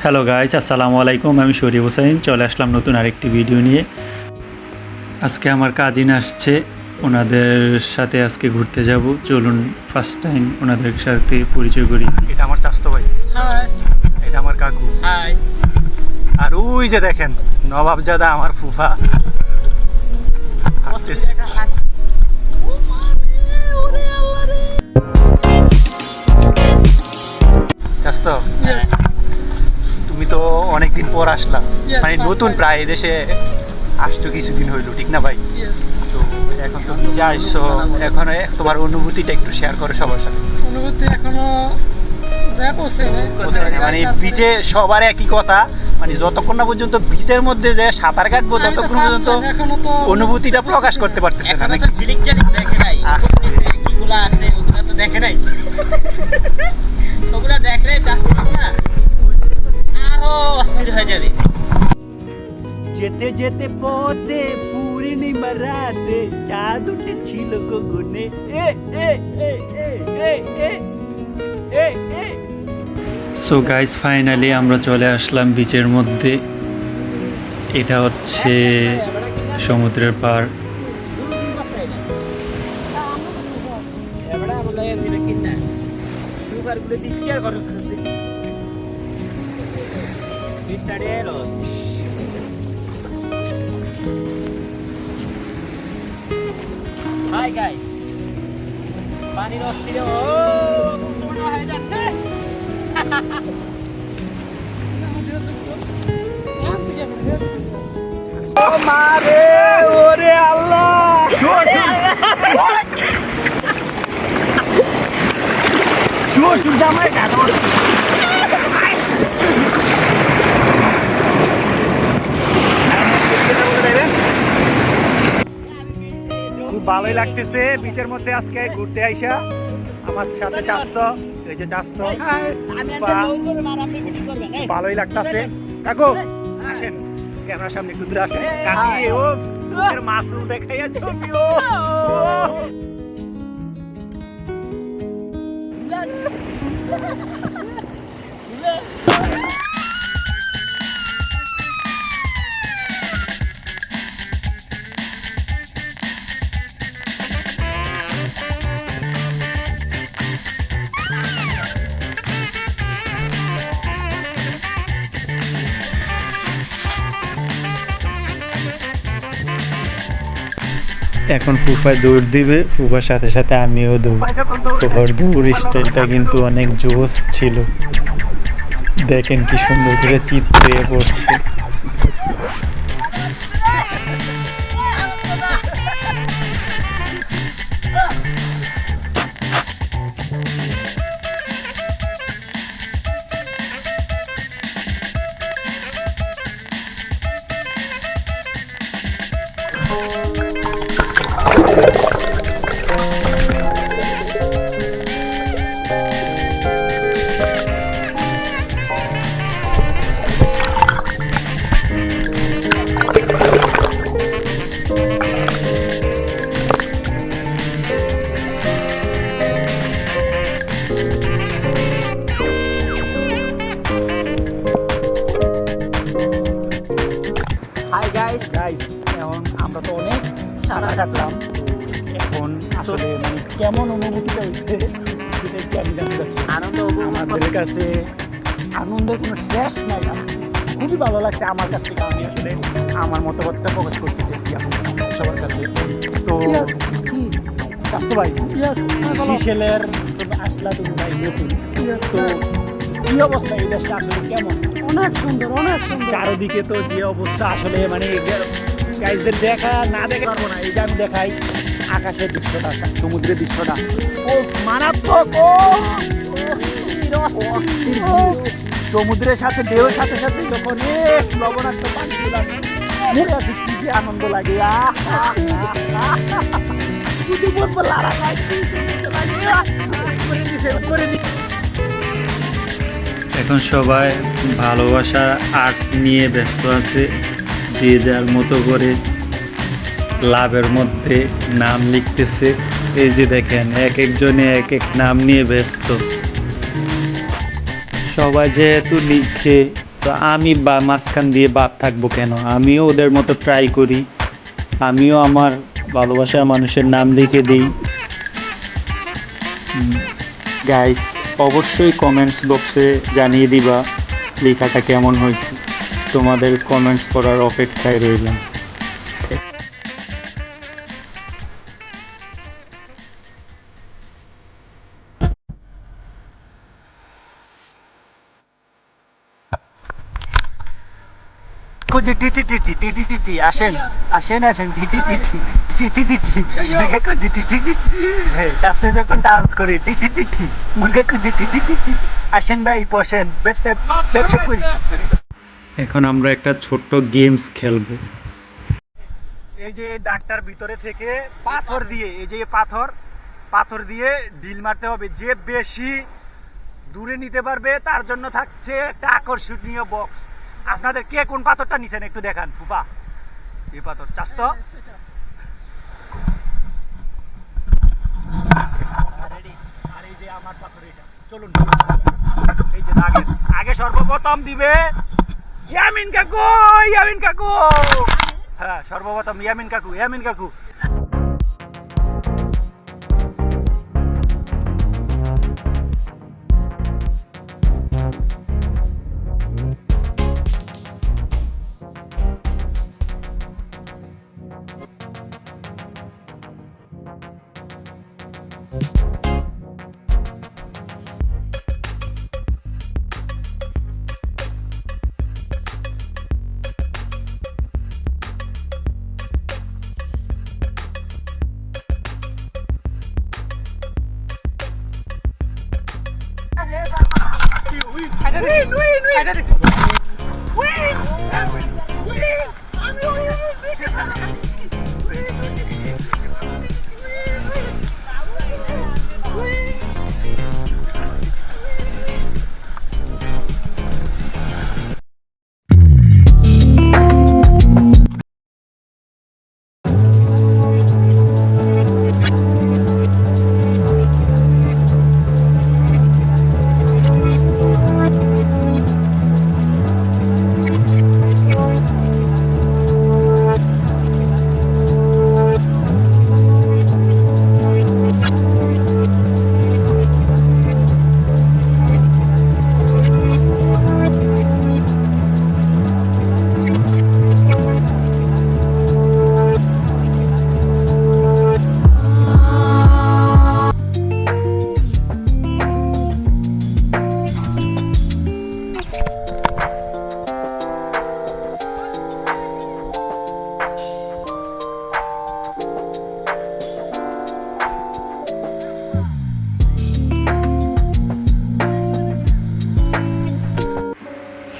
Hello guys, আসসালামু আলাইকুম। আমি শরীফ হোসেন চলে আসলাম নতুন আরেকটি ভিডিও নিয়ে। আজকে আমার কাজিন আসছে, ওনাদের সাথে আজকে ঘুরতে যাব। চলুন ফার্স্ট টাইম ওনাদের সাথে পরিচয় করি। এটা আমার চাচতো ভাই। হাই। এটা আমার কাকু। হাই। আর ওই যে দেখেন নবাবজাদা আমার ফুফা। চাচতো, তুমি তো অনেকদিন পর আসলা, মানে নতুন প্রায় দেশে আসছো কিছুদিন হইলো, ঠিক না ভাই? তো এখন তো নিচে আসছো, এখন তোমার অনুভূতিটা একটু শেয়ার করো সবার সাথে। অনুভূতি এখনো মানে বিচে সবার একই কথা, মানে যতক্ষণ না পর্যন্ত বিচের মধ্যে যে সাঁতার কাটবো ততক্ষণ পর্যন্ত অনুভূতিটা প্রকাশ করতে পারতেছে না। দেখে নাই ওগুলা দেখলে আরো অস্থির হয়ে যাবে। যেতে যেতে পথে পূর্ণিমা রাতে চাঁদ উঠেছিল গগনে। সো গাইস, ফাইনালি আমরা চলে আসলাম বিচের মধ্যে। এটা হচ্ছে সমুদ্রের পাড়। হাই গাইস, পানির অস্থির হয়ে যাচ্ছে। মারে ওরে আল্লাহ, খুব ভালোই লাগতেছে বিচের মধ্যে আজকে ঘুরতে আইসা। আমার সাথে চাচতো, এই যে চাচতো, ভালোই লাগতেছে। কাকু আসেন, ক্যামেরার সামনে একটু দূরে আসেন। কাকি ও মাছরুম দেখাইয়া ছবি। ও এখন ফুফা দৌড় দিবে, ফুফার সাথে সাথে আমিও দৌড়। ফুফার দৌড় স্টাইলটা কিন্তু অনেক জোশ ছিল, দেখেন কি সুন্দর করে চিত্রে পড়ছে। এখন আমরা তো অনেক সাঁতার কাটলাম, এখন আসলে মানে কেমন অনুভূতিটা হচ্ছে সেটা একটু আমি জানতে চাচ্ছি। আনন্দ আমাদের কাছে আনন্দের কোনো শেষ নাই, খুবই ভালো লাগছে আমার কাছ থেকে। আমি আসলে আমার মতামতটা প্রকাশ করতে চাইছি এখন সবার কাছে। তো চাচতো ভাই, সিশেলের আসলা তুমি ভাই নতুন, তো কি অবস্থা এই দেশটা আসলে কেমন? অনেক সুন্দর, অনেক সুন্দর। চারদিকে তো যে অবস্থা আসলে মানে গাইজদের দেখা না দেখে পারবো না। এই যে আমি দেখাই আকাশের দৃশ্যটা, সমুদ্রের দৃশ্যটা, ও মারাত্মক। ও সমুদ্রের সাথে ঢেউর সাথে সাথে যখন লবণাক্ত পানি দিলাম, মনে আছে কি যে আনন্দ লাগে। এখন সবাই ভালোবাসার আর্ট নিয়ে ব্যস্ত আছে, যে যার মতো করে লাভের মধ্যে নাম লিখতেছে। এই যে দেখেন এক একজনে এক এক নাম নিয়ে ব্যস্ত। সবাই যেহেতু লিখে, তো আমি বা মাঝখান দিয়ে বাদ থাকবো কেন? আমিও ওদের মতো ট্রাই করি, আমিও আমার ভালোবাসার মানুষের নাম লিখে দিই। গাইস, অবশ্যই কমেন্টস বক্সে জানিয়ে দিবা লেখাটা কেমন হয়েছে। তোমাদের কমেন্টস করার অপেক্ষায় রইলাম। আসেন আসেন আসেন আপনি যখন ডান্স করি আসেন ভাই বসেন এখন আমরা একটা ছোট্ট গেমস খেলবো। এই যে ডাক্তার ভিতরে থেকে পাথর দিয়ে, এই যে পাথর দিয়ে ডিল মারতে হবে। যে বেশি দূরে নিতে পারবে তার জন্য থাকছে একটা আকর্ষণীয় বক্স। আপনাদের কে কোন পাথরটা নিছেন একটু দেখান। ফুপা, এই পাথর চাষ তো আর এই যে আমার পাথর, এটা চলুন। এই যে আগে সর্বপ্রথম দিবে ইয়ামিন কাকু। হ্যাঁ, সর্বপ্রথম ইয়ামিন কাকু।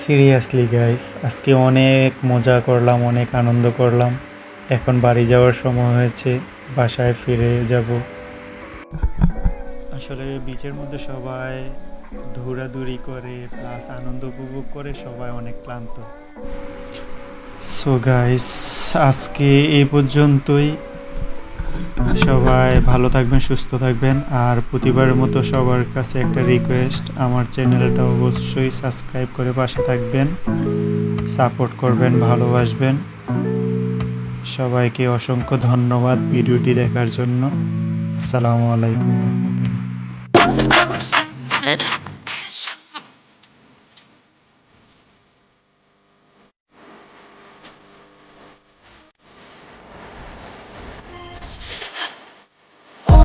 সিরিয়াসলি গাইস, আজকে অনেক মজা করলাম, অনেক আনন্দ করলাম। এখন বাড়ি যাওয়ার সময় হয়েছে, বাসায় ফিরে যাব। আসলে বিচের মধ্যে সবাই দৌড়াদৌড়ি করে প্লাস আনন্দ উপভোগ করে সবাই অনেক ক্লান্ত। সো গাইস, আজকে এই পর্যন্তই। সবাই ভালো থাকবেন, সুস্থ থাকবেন। আর প্রতিবারের মতো সবার কাছে একটা রিকোয়েস্ট, আমার চ্যানেলটা অবশ্যই সাবস্ক্রাইব করে পাশে থাকবেন, সাপোর্ট করবেন, ভালোবাসবেন। সবাইকে অসংখ্য ধন্যবাদ ভিডিওটি দেখার জন্য। আসসালামু আলাইকুম।